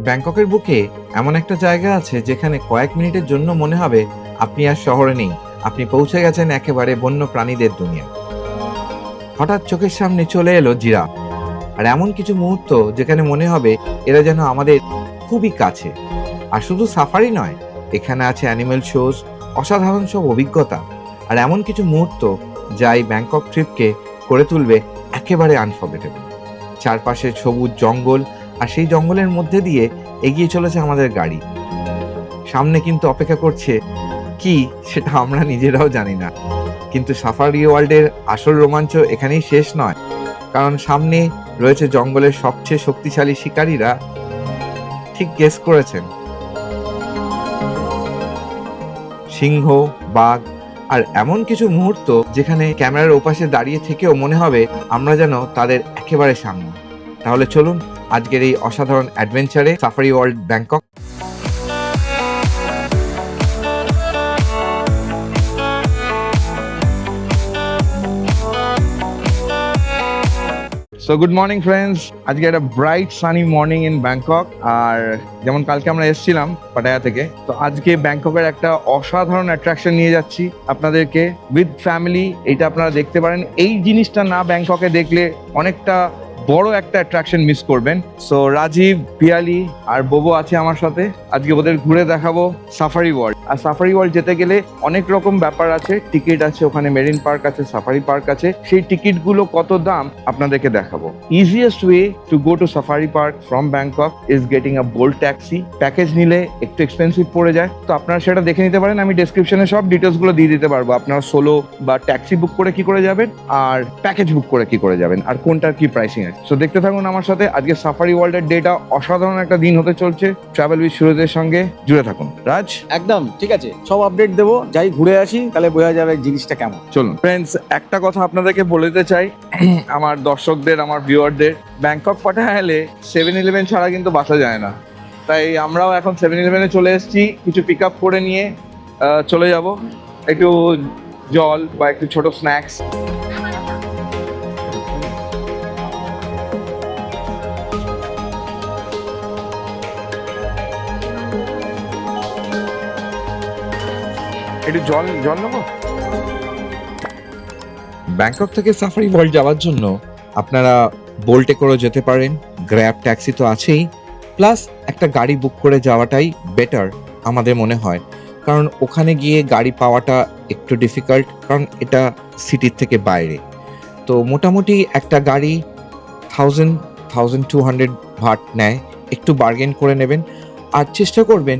ব্যাংককের বুকে এমন একটা জায়গা আছে যেখানে কয়েক মিনিটের জন্য মনে হবে আপনি আর শহরে নেই, আপনি পৌঁছে গেছেন একেবারে বন্য প্রাণীদের দুনিয়া। হঠাৎ চোখের সামনে চলে এলো জিরাফ, আর এমন কিছু মুহূর্ত যেখানে মনে হবে এরা যেন আমাদের খুবই কাছে। আর শুধু সাফারি নয়, এখানে আছে অ্যানিমেল শোজ, অসাধারণ সব অভিজ্ঞতা আর এমন কিছু মুহূর্ত যা এই ব্যাংকক ট্রিপকে করে তুলবে একেবারে আনফরগেটেবল। চারপাশে সবুজ জঙ্গল, আর সেই জঙ্গলের মধ্যে দিয়ে এগিয়ে চলেছে আমাদের গাড়ি। সামনে কিন্তু অপেক্ষা করছে কি সেটা আমরা নিজেরাও জানি না, কিন্তু সাফারি ওয়ার্ল্ডের আসল রোমাঞ্চ এখানেই শেষ নয়, কারণ সামনে রয়েছে জঙ্গলের সবচেয়ে শক্তিশালী শিকারীরা। ঠিক গেস করেছেন, সিংহ, বাঘ আর এমন কিছু মুহূর্ত যেখানে ক্যামেরার ওপাশে দাঁড়িয়ে থেকেও মনে হবে আমরা যেন তাদের একেবারে সামনে। তাহলে চলুন আজকের এই অসাধারণ অ্যাডভেঞ্চারে Safari World Bangkok. So good morning friends, আজকে একটা bright sunny morning in Bangkok. আর যেমন কালকে আমরা এসেছিলাম পাটায়া থেকে, তো আজকে ব্যাংককের একটা অসাধারণ অ্যাট্রাকশন নিয়ে যাচ্ছি আপনাদেরকে উইথ ফ্যামিলি। এটা আপনারা দেখতে পারেন, এই জিনিসটা না ব্যাংককে দেখলে অনেকটা বড় একটা অ্যাট্রাকশন মিস করবেন। সো রাজীব, পিয়ালি আর বোবো আছে আমার সাথে। আজকে ওদের ঘুরে দেখাবো সাফারি ওয়ার্ল্ড। আর সাফারি ওয়ার্ল্ড যেতে গেলে অনেক রকম ব্যাপার আছে, টিকিট আছে, ওখানে মেরিন পার্ক আছে, সাফারি পার্ক আছে। সেই টিকিটগুলো কত দাম আপনাদেরকে দেখাবো। Easiest way to go to safari park from Bangkok is getting a Bolt taxi. Package নিলে একটু এক্সপেন্সিভ পড়ে যায়, তো আপনারা সেটা দেখে নিতে পারেন। আমি ডেসক্রিপশনে সব ডিটেলসগুলো দিয়ে দিতে পারবো, আপনারা সোলো বা ট্যাক্সি বুক করে কি করে যাবেন আর প্যাকেজ বুক করে কি করে যাবেন আর কোনটার কি প্রাইসিং আছে। সো দেখতে থাকুন আমার সাথে। আজকে সাফারি ওয়ার্ল্ডের ডেটা অসাধারণ একটা দিন হতে চলছে। ট্রাভেল উইথ সুরজের সঙ্গে জুড়ে থাকুন। রাজ, একদম ঠিক আছে, সব আপডেট দেবো, যাই ঘুরে আসি, তাহলে বোঝা যাবে জিনিসটা কেমন। চলুন ফ্রেন্ডস, একটা কথা আপনাদেরকে বলে দিতে চাই, আমার দর্শকদের, আমার ভিউয়ারদের, ব্যাংকক পাঠায় এলে 7-Eleven ছাড়া কিন্তু বাসা যায় না। তাই আমরাও এখন 7-Eleven-এ চলে এসেছি, কিছু পিক আপ করে নিয়ে চলে যাব। একটু জল বা একটু ছোট স্ন্যাক্স। একটু জল জল নেবো। ব্যাংকক থেকে সাফারি ওয়ার্ল্ড যাওয়ার জন্য আপনারা বোল্টে করে যেতে পারেন, গ্র্যাব ট্যাক্সি তো আছেই, প্লাস একটা গাড়ি বুক করে যাওয়াটাই বেটার আমাদের মনে হয়, কারণ ওখানে গিয়ে গাড়ি পাওয়াটা একটু ডিফিকাল্ট, কারণ এটা সিটির থেকে বাইরে। তো মোটামুটি একটা গাড়ি 1200 ভাট নেয়। একটু বার্গেন করে নেবেন, আর চেষ্টা করবেন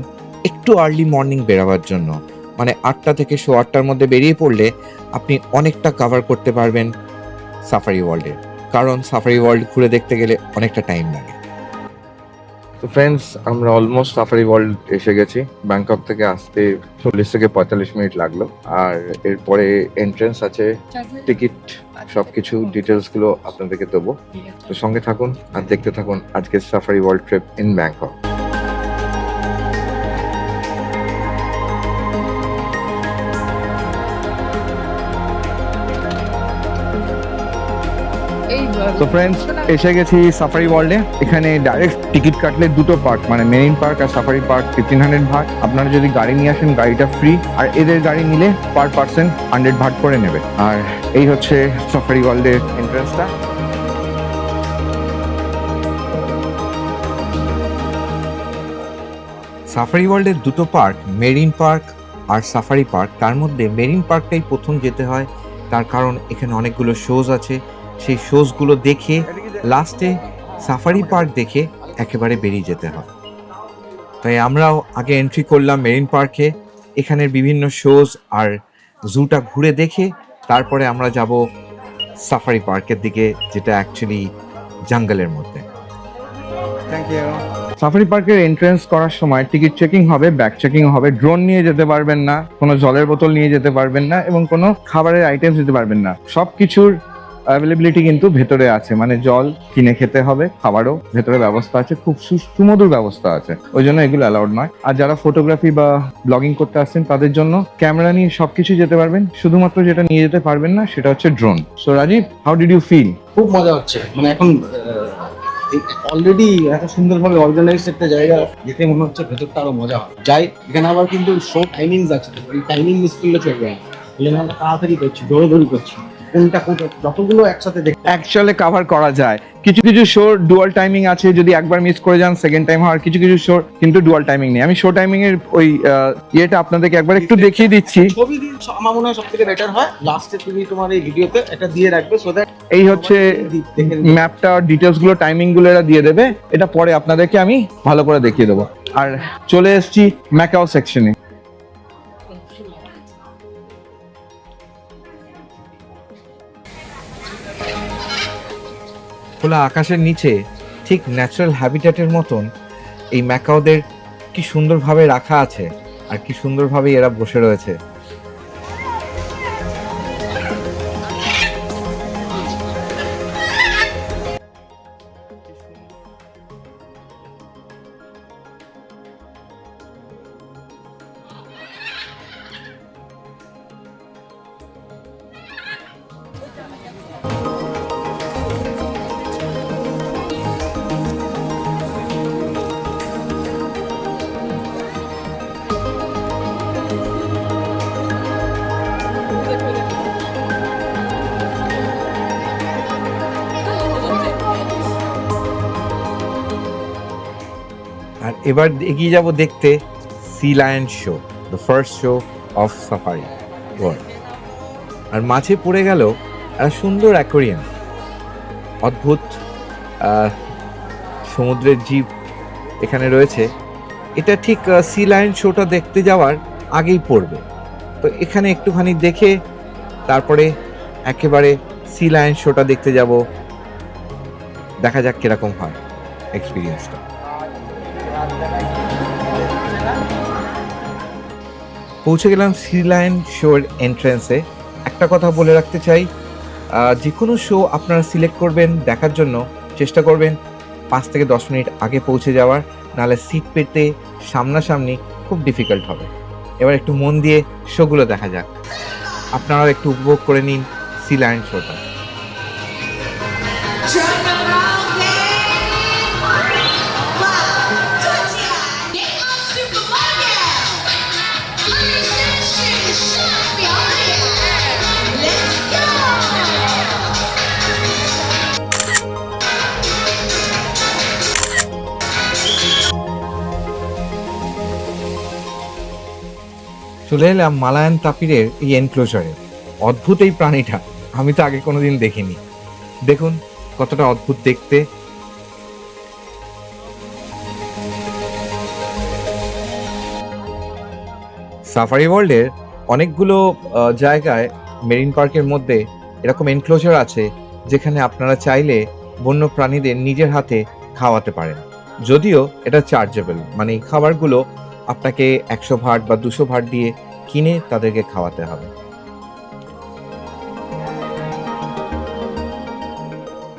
একটু আর্লি মর্নিং বেরোবার জন্য, মানে 8টা থেকে 8:15-র মধ্যে বেরিয়ে পড়লে আপনি অনেকটা কভার করতে পারবেন সাফারি ওয়ার্ল্ডের, কারণ সাফারি ওয়ার্ল্ড ঘুরে দেখতে গেলে অনেকটা টাইম লাগে। তো ফ্রেন্ডস, আমরা অলমোস্ট সাফারি ওয়ার্ল্ড এসে গেছি। ব্যাংকক থেকে আসতে 40 থেকে 45 মিনিট লাগলো। আর এরপরে এন্ট্রেন্স আছে, টিকিট, সবকিছু ডিটেলসগুলো আপনাদেরকে দেবো। তো সঙ্গে থাকুন আর দেখতে থাকুন আজকের safari world trip in Bangkok. তো ফ্রেন্ডস, এসে গেছি সাফারি ওয়ার্ল্ডে। এখানে ডাইরেক্ট টিকিট কাটলে দুটো পার্ক, মানে মেরিন পার্ক আর সাফারি পার্ক 1500 ভাট। আপনারা যদি গাড়ি নিয়ে আসেন গাড়িটা ফ্রি, আর এদের গাড়ি নিলে পার পার্সন 100 ভাট করে নেবে। আর এই হচ্ছে সাফারি ওয়ার্ল্ডের এন্ট্রান্সটা। সাফারি ওয়ার্ল্ডের দুটো পার্ক, মেরিন পার্ক আর সাফারি পার্ক। তার মধ্যে মেরিন পার্কটাই প্রথম যেতে হয়, তার কারণ এখানে অনেকগুলো শোজ আছে। সেই শোজগুলো দেখে লাস্টে সাফারি পার্ক দেখে একেবারে বেরিয়ে যেতে হয়। তাই আমরাও আগে এন্ট্রি করলাম মেরিন পার্কে। এখানের বিভিন্ন শোজ আর জুটা ঘুরে দেখে তারপরে আমরা যাব সাফারি পার্কের দিকে, যেটা অ্যাকচুয়ালি জঙ্গলের মধ্যে। Thank you. সাফারি পার্কের এন্ট্রেন্স করার সময় টিকিট চেকিং হবে, ব্যাগ চেকিং হবে। ড্রোন নিয়ে যেতে পারবেন না, কোনো জলের বোতল নিয়ে যেতে পারবেন না, এবং কোনো খাবারের আইটেমস দিতে পারবেন না। সব কিছুর অ্যাভেলেবিলিটি কিন্তু ভেতরে আছে, মানে জল কিনে খেতে হবে, খাবারও ভেতরে ব্যবস্থা আছে, খুব সুমধুর ব্যবস্থা আছে, ওই জন্য এগুলো অ্যালাউড নয়। আর যারা ফটোগ্রাফি বা ব্লগিং করতে আসছেন তাদের জন্য ক্যামেরা নিয়ে সবকিছু যেতে পারবেন, শুধুমাত্র যেটা নিয়ে যেতে পারবেন না সেটা হচ্ছে drone. So Rajiv, how did you feel? খুব মজা হচ্ছে, মানে এখন অলরেডি এত সুন্দরভাবে অর্গানাইজড একটা জায়গা, দেখে মনে হচ্ছে ভেতরটা আরো মজা হয়। যাই, এখানে আবার কিন্তু শো টাইমিংস আছে, এই টাইমিং মিস করলে চলবে না। এই জন্য আমরা তাড়াতাড়ি করছি, দৌড়াদৌড়ি করছি, কোনটা যতগুলো একসাথে দেখ। অ্যাকচুয়ালি কভার করা যায়। কিছু কিছু শোর ডুয়াল টাইমিং আছে, যদি একবার মিস করে যান সেকেন্ড টাইম হওয়ার। কিছু কিছু শোর কিন্তু ডুয়াল টাইমিং নেই। আমি শো টাইমিং এর ওই ইয়েটা আপনাদেরকে একবার একটু দেখিয়ে দিচ্ছি। ছবি দিন আমার মনে হয় সব থেকে বেটার হয়। লাস্টে তুমি তোমার এই ভিডিওতে এটা দিয়ে রাখবে, সো দ্যাট এই হচ্ছে ম্যাপটা, ডিটেলস গুলো, টাইমিং গুলো এরা দিয়ে দেবে। এটা পরে আপনাদেরকে আমি ভালো করে দেখিয়ে দেবো। আর চলে এসেছি ম্যাকাও সেকশনে। খোলা আকাশের নিচে ঠিক ন্যাচারাল হ্যাবিটেটের মতন এই ম্যাকাওদের কি সুন্দরভাবে রাখা আছে, আর কি সুন্দরভাবে এরা বসে রয়েছে। আর এবার এগিয়ে যাব দেখতে sea lion show, the first show of Safari world. আর মাঝে পড়ে গেল একটা সুন্দর অ্যাকোরিয়াম, অদ্ভুত সমুদ্রের জীব এখানে রয়েছে। এটা ঠিক সি লায়ন শোটা দেখতে যাওয়ার আগেই পড়বে। তো এখানে একটুখানি দেখে তারপরে একেবারে সি লায়ন শোটা দেখতে যাব। দেখা যাক কিরকম হয় এক্সপিরিয়েন্সটা। পৌঁছে গেলাম সি লায়ন শোর এন্ট্রেন্সে। একটা কথা বলে রাখতে চাই, যে কোনো শো আপনারা সিলেক্ট করবেন দেখার জন্য চেষ্টা করবেন 5 থেকে 10 মিনিট আগে পৌঁছে যাওয়ার, নাহলে সিট পেতে সামনাসামনি খুব ডিফিকাল্ট হবে। এবার একটু মন দিয়ে শোগুলো দেখা যাক, আপনারাও একটু উপভোগ করে নিন সি লায়ন শোটা। চলে এলাম মালায়ান তাপিরের এই এনক্লোজারে। অদ্ভুত এই প্রাণীটা, আমি তো আগে কোনোদিন দেখিনি। দেখুন কতটা অদ্ভুত দেখতে। সাফারি ওয়ার্ল্ডের অনেকগুলো জায়গায় মেরিন পার্কের মধ্যে এরকম এনক্লোজার আছে, যেখানে আপনারা চাইলে বন্য প্রাণীদের নিজের হাতে খাওয়াতে পারেন। যদিও এটা চার্জেবল, মানে এই খাবারগুলো আপনাকে 100 ভাট বা 200 ভাট দিয়ে কিনে তাদেরকে খাওয়াতে হবে।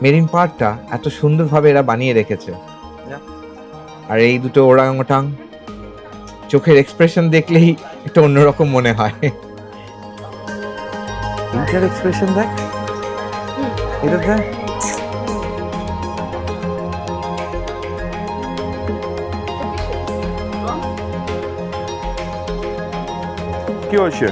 মেরিন পার্কটা এত সুন্দরভাবে এরা বানিয়ে রেখেছে। আর এই দুটো ওরাংওটাং, চোখের এক্সপ্রেশন দেখলেই একটা অন্যরকম মনে হয়। এইটার এক্সপ্রেশন দেখ, এটা দেখ। কি হচ্ছে?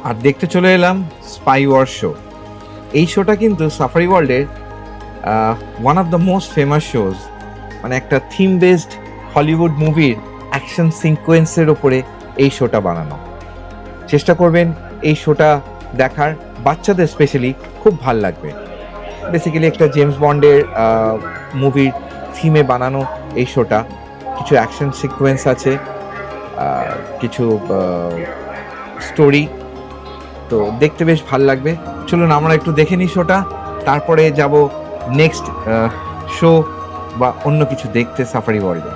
আর দেখতে চলে এলাম স্পাই ওয়ার শো। এই শোটা কিন্তু সাফারি ওয়ার্ল্ডের one of the most famous shows, মানে একটা থিম বেসড হলিউড মুভির অ্যাকশন সিকোয়েন্সের ওপরে এই শোটা বানানো। চেষ্টা করবেন এই শোটা দেখার, বাচ্চাদের স্পেশালি খুব ভাল লাগবে। বেসিক্যালি একটা জেমস বন্ডের মুভির থিমে বানানো এই শোটা। কিছু অ্যাকশন সিকোয়েন্স আছে, কিছু স্টোরি, তো দেখতে বেশ ভাল লাগবে। চলুন আমরা একটু দেখে নিই শোটা, তারপরে যাব নেক্সট শো বা অন্য কিছু দেখতে সাফারি ওয়ার্ল্ডে।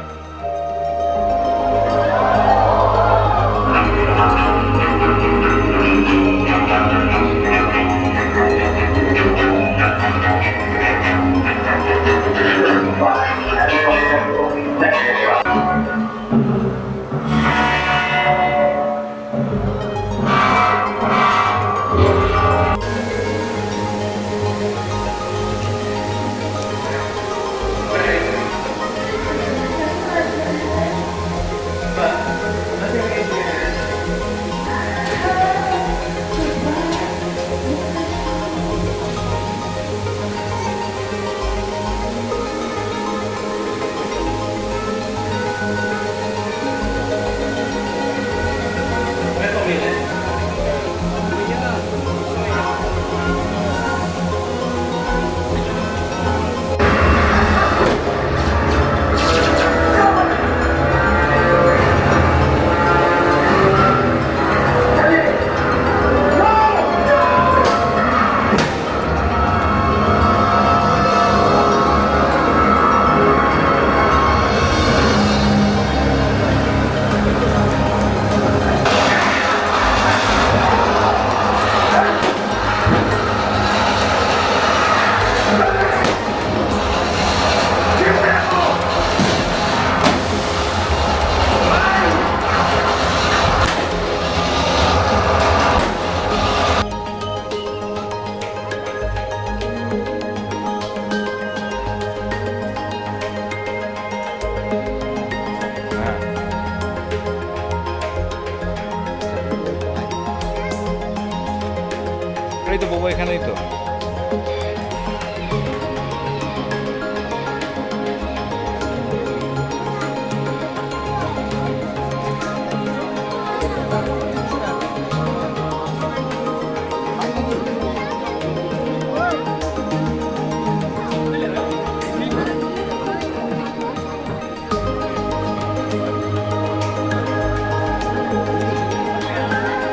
এই তো বাবু, এখানেই তো।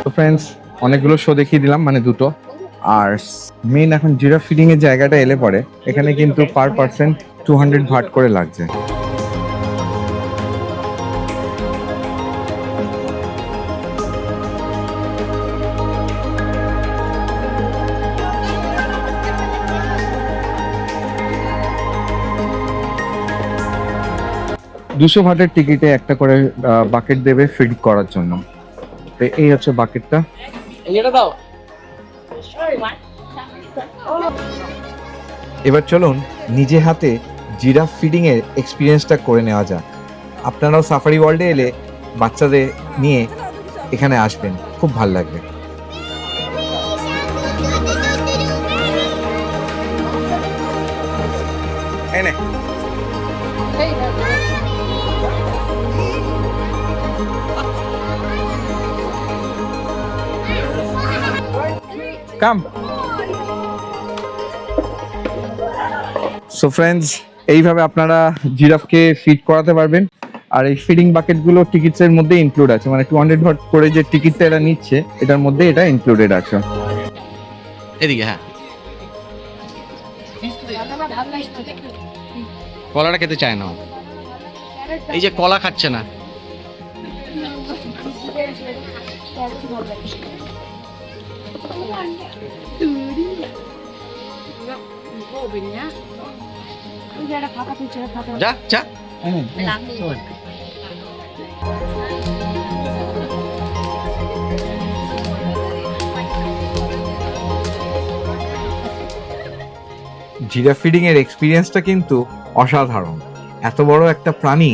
তো ফ্রেন্ডস, অনেকগুলো শো দেখিয়ে দিলাম, মানে দুটো। আর মেইন এখন জিরাফ ফিডিং এর জায়গাটা এলে পরে এখানে কিন্তু পার পার্সন 200 ভাট করে লাগছে। দুশো ভাটের টিকিটে একটা করে বাকেট দেবে ফিড করার জন্য। তো এই হচ্ছে বাকেটটা। এবার চলুন নিজে হাতে জিরাফ ফিডিং এর এক্সপিরিয়েন্সটা করে নেওয়া যাক। আপনারাও সাফারি ওয়ার্ল্ডে এলে বাচ্চাদের নিয়ে এখানে আসবেন, খুব ভালো লাগবে। কাম। সো ফ্রেন্ডস, এইভাবে আপনারা জিরাফকে ফিড করাতে পারবেন। আর এই ফিডিং বাকেটগুলো টিকিটস এর মধ্যে ইনক্লুড আছে, মানে 200 ভাট করে যে টিকিটটা এরা নিচ্ছে এটার মধ্যে এটা ইনক্লুডেড আছে। এদিকে হ্যাঁ, কলাটা খেতে চায় না, এই যে কলা খাচ্ছে না। যা যা। জিরাফ ফিডিং এর এক্সপিরিয়েন্সটা কিন্তু অসাধারণ। এত বড় একটা প্রাণী,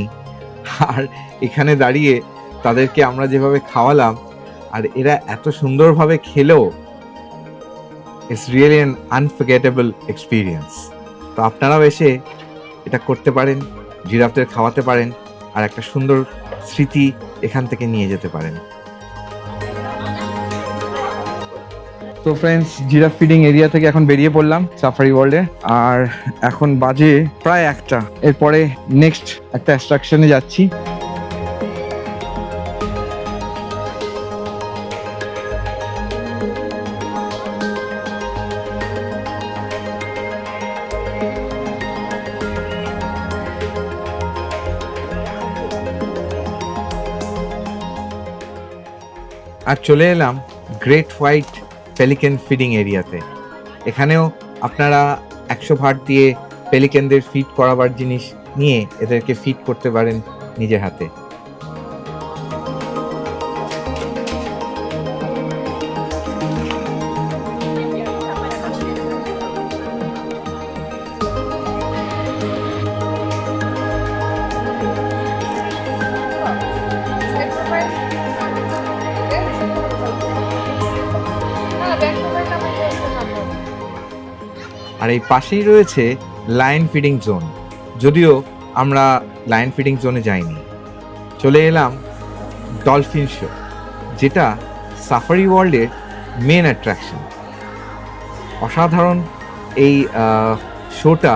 আর এখানে দাঁড়িয়ে তাদেরকে আমরা যেভাবে খাওয়ালাম আর এরা এত সুন্দরভাবে খেলো, it's really an unforgettable experience. তো আপনারাও এসে এটা করতে পারেন, জিরাফদের খাওয়াতে পারেন, আর একটা সুন্দর স্মৃতি এখান থেকে নিয়ে যেতে পারেন। তো ফ্রেন্ডস, জিরাফ ফিডিং এরিয়া থেকে এখন বেরিয়ে পড়লাম সাফারি ওয়ার্ল্ডে, আর এখন বাজে প্রায় 1টা। এরপরে নেক্সট একটা অ্যাট্রাকশনে যাচ্ছি। আর চলে এলাম গ্রেট হোয়াইট পেলিকেন ফিডিং এরিয়াতে। এখানেও আপনারা 100 ভাট দিয়ে পেলিকেনদের ফিড করাবার জিনিস নিয়ে এদেরকে ফিড করতে পারেন নিজের হাতে। আর এই পাশেই রয়েছে লায়ন ফিডিং জোন। যদিও আমরা লায়ন ফিডিং জোনে যাইনি, চলে এলাম ডলফিন শো, যেটা সাফারি ওয়ার্ল্ডের মেন অ্যাট্রাকশন। অসাধারণ এই শোটা।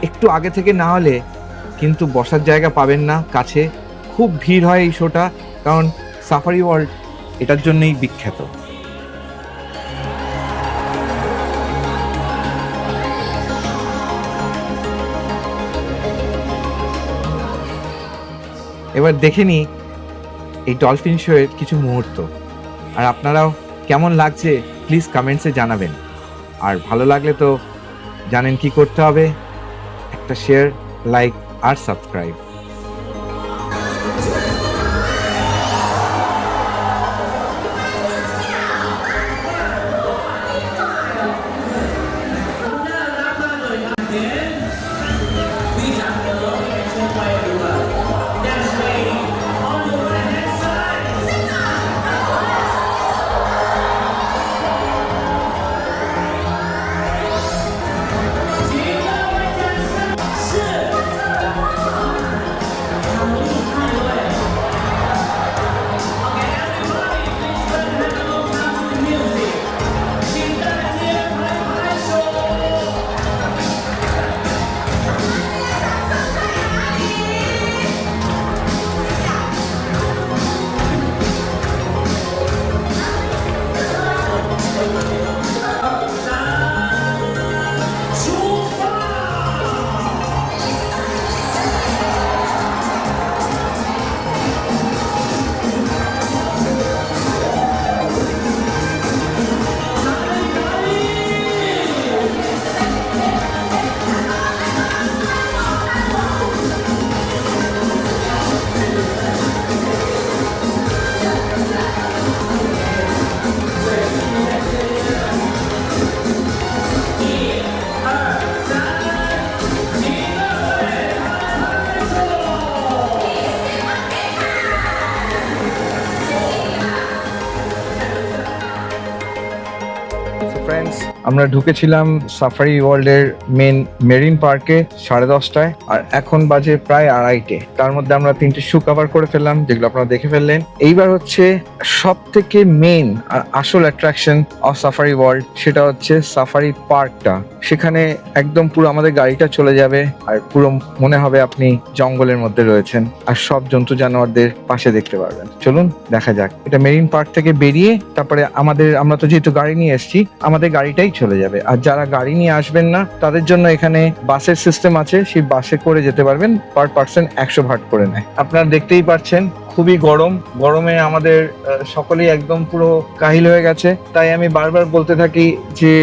একটু আগে থেকে না হলে কিন্তু বসার জায়গা পাবেন না কাছে। খুব ভিড় হয় এই শোটা, কারণ সাফারি ওয়ার্ল্ড এটার জন্যই বিখ্যাত। এবার দেখে নিই এই ডলফিন শো এর কিছু মুহূর্ত। আর আপনারাও কেমন লাগছে প্লিজ কমেন্টসে জানাবেন। আর ভালো লাগলে তো জানেন কি করতে হবে, একটা শেয়ার, লাইক আর সাবস্ক্রাইব। ফ্রেন্ডস, আমরা ঢুকেছিলাম সাফারি ওয়ার্ল্ডের মেন মেরিন পার্কে 10:30টায়, আর এখন বাজে প্রায় 2:30টে। তার মধ্যে আমরা 3টে শো কভার করে ফেললাম, যেগুলো আপনারা দেখে ফেললেন। এইবার হচ্ছে সব থেকে মেন আর আসল অ্যাট্রাকশন অফ সাফারি ওয়ার্ল্ড, সেটা হচ্ছে সাফারি পার্কটা। সেখানে একদম পুরো আমাদের গাড়িটা চলে যাবে, আর পুরো মনে হবে আপনি জঙ্গলের মধ্যে রয়েছেন, আর সব জন্তু জানোয়ারদের পাশে দেখতে পারবেন। চলুন দেখা যাক। এটা মেরিন পার্ক থেকে বেরিয়ে তারপরে আমরা তো যেহেতু গাড়ি নিয়ে এসেছি, আমাদের গাড়িটাই চলে যাবে। আর যারা গাড়ি নিয়ে আসবেন না, তাদের জন্য এখানে বাসের সিস্টেম আছে, সেই বাসে করে যেতে পারবেন। পার পার্সন 100 ভাট করে নেয়। আপনারা দেখতেই পাচ্ছেন খুবই গরমে আমাদের সকলেই একদম পুরো কাহিল হয়ে গেছে। তাই আমি বারবার বলতে থাকি যে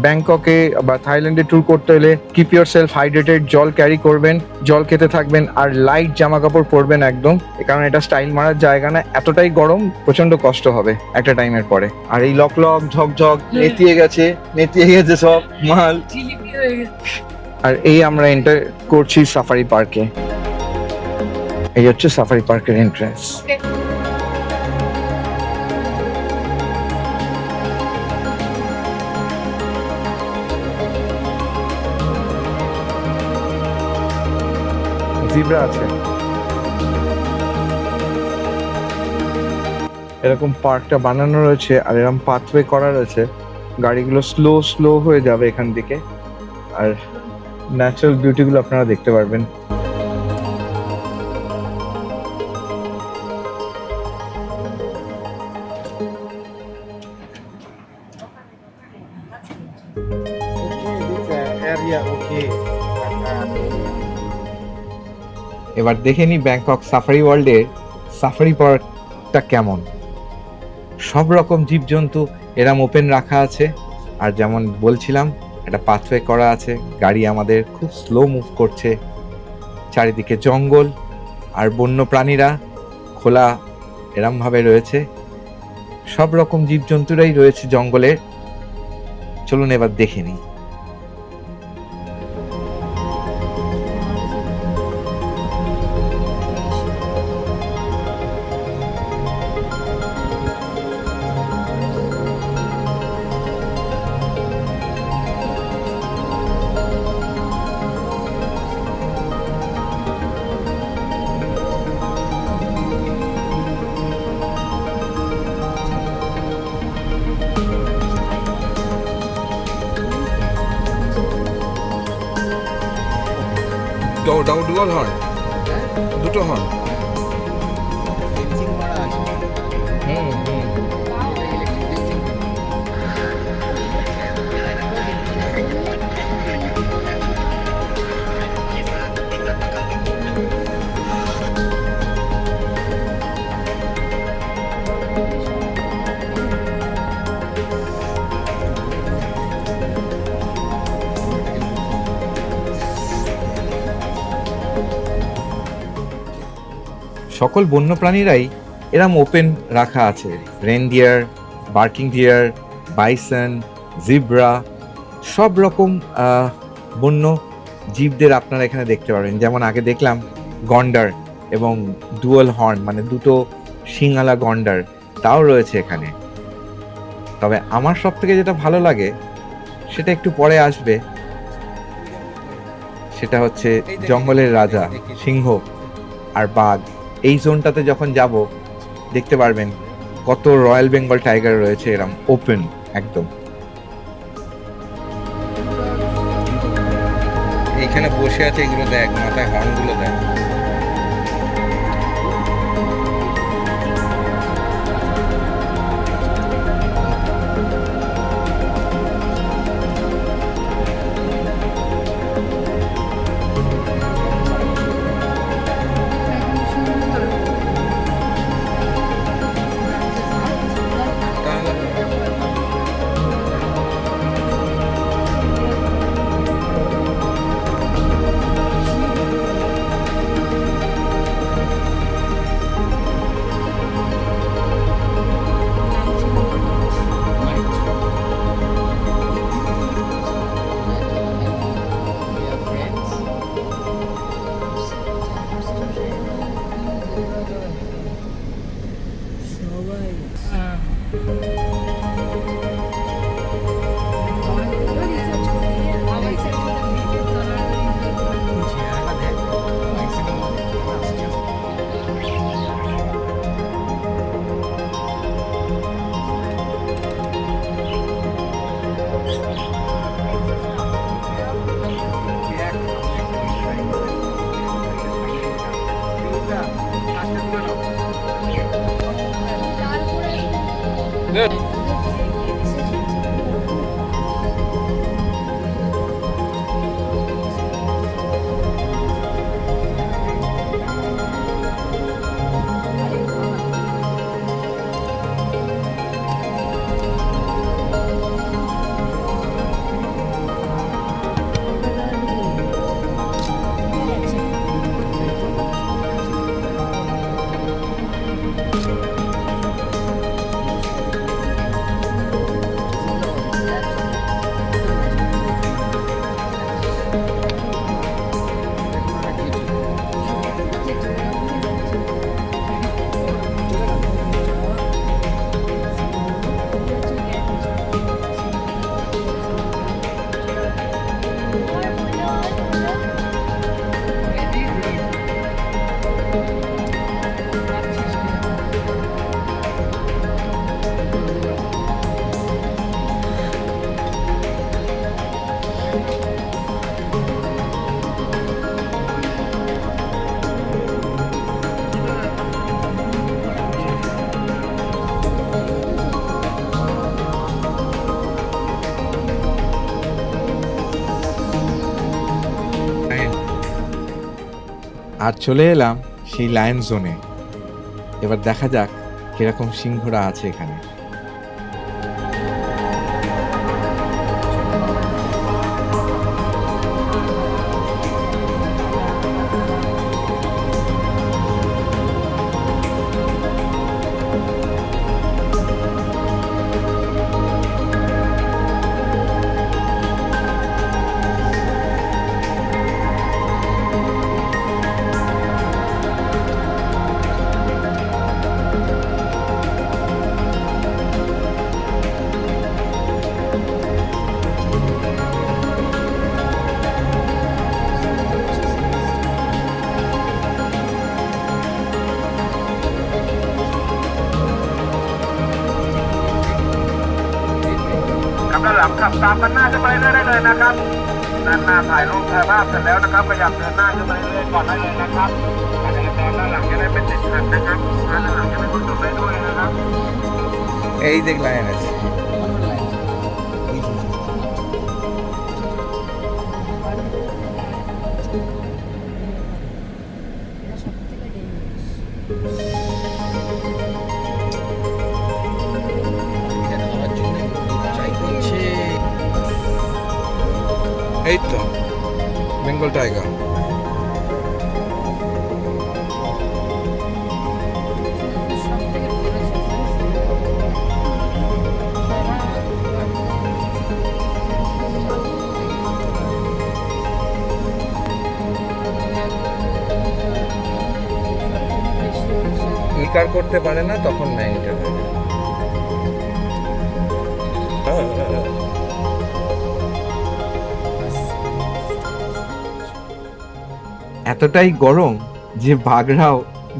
ব্যাংককে বা থাইল্যান্ডে ট্যুর করতে হলে কিপ ইয়োর সেলফ হাইড্রেটেড, জল ক্যারি করবেন, জল খেতে থাকবেন, আর লাইট জামা কাপড় পরবেন একদম, কারণ এটা স্টাইল মারার জায়গা না। এতটাই গরম, প্রচন্ড কষ্ট হবে একটা টাইমের পরে। আর এই লক ঝকঝক নেতিয়ে গেছে সব মাল। আর এই আমরা এন্টার করছি সাফারি পার্কে। এই হচ্ছে সাফারি পার্কের এন্ট্রান্স। জিব্রা আছে। এরকম পার্কটা বানানো রয়েছে আর এরকম পাথওয়ে করা রয়েছে, গাড়িগুলো স্লো স্লো হয়ে যাবে এখান থেকে, আর ন্যাচারাল বিউটিগুলো আপনারা দেখতে পারবেন। এবার দেখে নি ব্যাংকক সাফারি ওয়ার্ল্ডের সাফারি পার্কটা কেমন। সব রকম জীবজন্তু এরম ওপেন রাখা আছে, আর যেমন বলছিলাম একটা পাথওয়ে করা আছে, গাড়ি আমাদের খুব স্লো মুভ করছে, চারিদিকে জঙ্গল আর বন্য প্রাণীরা খোলা এরমভাবে রয়েছে, সব রকম জীবজন্তুরাই রয়েছে জঙ্গলে। চলুন এবার দেখে নিই। ডুয়াল হর্ন, দুটো হর্ন। সকল বন্যপ্রাণীরাই এরম ওপেন রাখা আছে, reindeer, barking deer, bison, zebra, সব রকম বন্য জীবদের আপনারা এখানে দেখতে পাবেন। যেমন আগে দেখলাম গন্ডার এবং ডুয়াল হর্ন মানে দুটো শিংওয়ালা গন্ডার, তাও রয়েছে এখানে। তবে আমার সব থেকে যেটা ভালো লাগে সেটা একটু পরে আসবে, সেটা হচ্ছে জঙ্গলের রাজা সিংহ আর বাঘ। এই জোনটাতে যখন যাব দেখতে পারবেন কত রয়্যাল বেঙ্গল টাইগার রয়েছে এরম ওপেন একদম। এইখানে বসে আছে, এগুলো দেখ, মাথায় হর্নগুলো দেখ। আর চলে এলাম সেই লায়ন জোনে। এবার দেখা যাক কিরকম সিংহরা আছে এখানে।ขับตามกันหน้าขึ้นไปเรื่อยๆได้เลยนะครับด้านหน้าถ่ายรูปถ่ายภาพเสร็จแล้วนะครับขยับเดินหน้าขึ้นไปเรื่อยๆก่อนได้เลยนะครับการจราจรด้านหลังจะได้เป็นติดขัดนะครับด้านหลังจะได้คนจบได้ด้วยนะครับ এই দেখ লায়ন আছে। এই তো বেঙ্গল টাইগার। শিকার করতে পারে না তখন নেয় এটা। এতটাই গরম যে বাঘরাও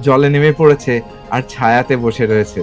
জলে নেমে পড়েছে আর ছায়াতে বসে রয়েছে।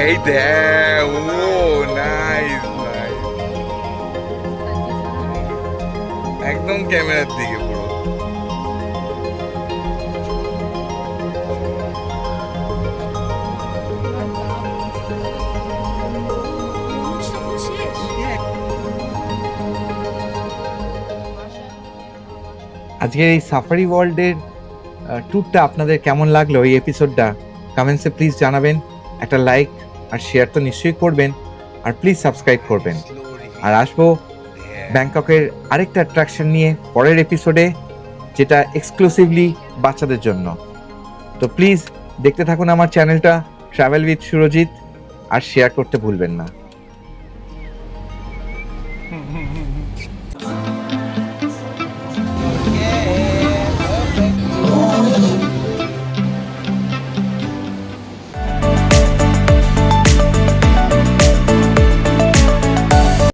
এই দেখ, ও নাইস নাইস, একদম ক্যামেরার দিকে পুরো। আজকের এই সাফারি ওয়ার্ল্ডের ট্যুরটা আপনাদের কেমন লাগলো, এই এপিসোডটা কমেন্টসে প্লিজ জানাবেন। একটা লাইক আর শেয়ার তো নিশ্চয়ই করবেন, আর প্লিজ সাবস্ক্রাইব করবেন। আর আসবো ব্যাংককের আরেকটা অ্যাট্রাকশন নিয়ে পরের এপিসোডে, যেটা এক্সক্লুসিভলি বাচ্চাদের জন্য। তো প্লিজ দেখতে থাকুন আমার চ্যানেলটা ট্রাভেল উইথ সুরজিৎ, আর শেয়ার করতে ভুলবেন না।